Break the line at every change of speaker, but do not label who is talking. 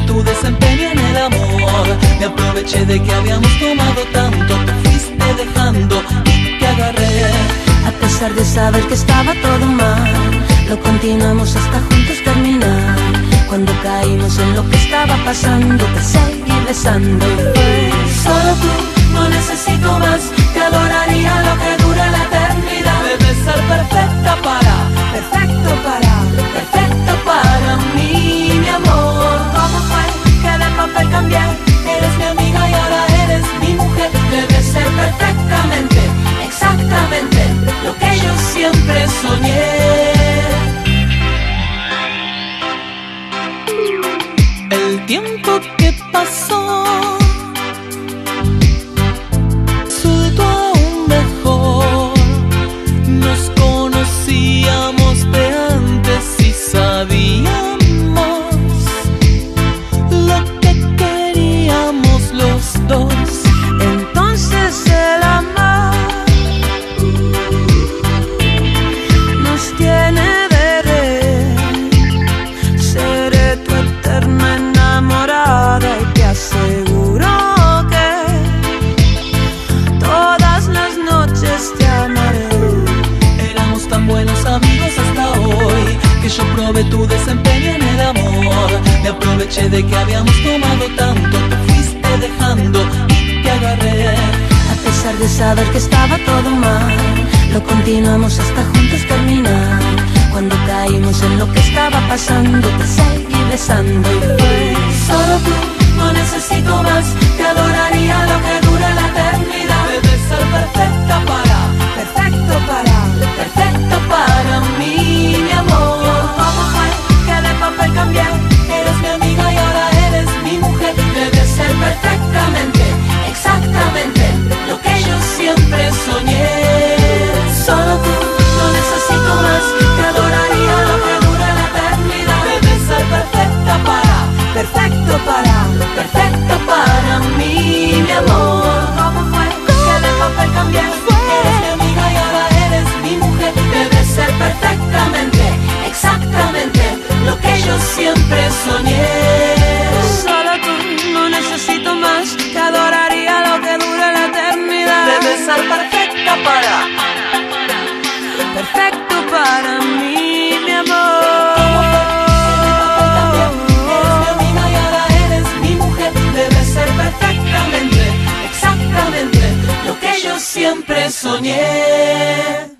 tu desempeño en el amor. Me aproveché de que habíamos tomado tanto, te fuiste dejando y te agarré.
A pesar de saber que estaba todo mal, lo continuamos hasta juntos terminar. Cuando caímos en lo que estaba pasando, te seguí besando y fue
solo tú, no necesito más. Te adoraría lo que dure la eternidad. Debes ser perfecta para, perfecto para mí, mi amor. ¿Cómo fue que de papel cambié? Eres mi amiga y ahora eres mi mujer. Debes ser perfectamente, exactamente lo que yo siempre soñé. El tiempo que pasó resultó aún mejor. Nos conocíamos de antes y sabíamos lo que queríamos los dos.
entonces el amor nos tiene de red. Seré tu eterna enamorada y te aseguro que todas las noches te amaré.
Éramos tan buenos amigos hasta hoy que yo probé tu desempeño en el amor. Me aproveché de que habíamos tomado tanto, te fuiste dejando y te agarré.
A pesar de saber que estaba todo mal, lo continuamos hasta juntos terminar. Cuando caímos en lo que estaba pasando, te seguí besando y fue
Solo tú, no necesito más. Te adoraría lo que dure la eternidad. Debes ser perfecta para, perfecto para mí, mi amor. ¿Cómo fue que de papel cambié? Eres mi amiga y ahora eres mi mujer. Debes ser perfectamente, exactamente lo que yo siempre soñé. Solo tú, no necesito más. Te adoraría lo que dure la eternidad. Debes ser perfecta para, perfecto para mí, mi amor. ¿Cómo fue que de papel cambié? Eres mi amiga y ahora eres mi mujer. Debes ser perfectamente, exactamente lo que yo siempre soñé.
solo tú, no necesito más. Te adoraría lo que dure la eternidad.
Debes ser perfecta para,
perfecto para mí, mi amor.
perfectamente, exactamente lo que yo siempre soñé.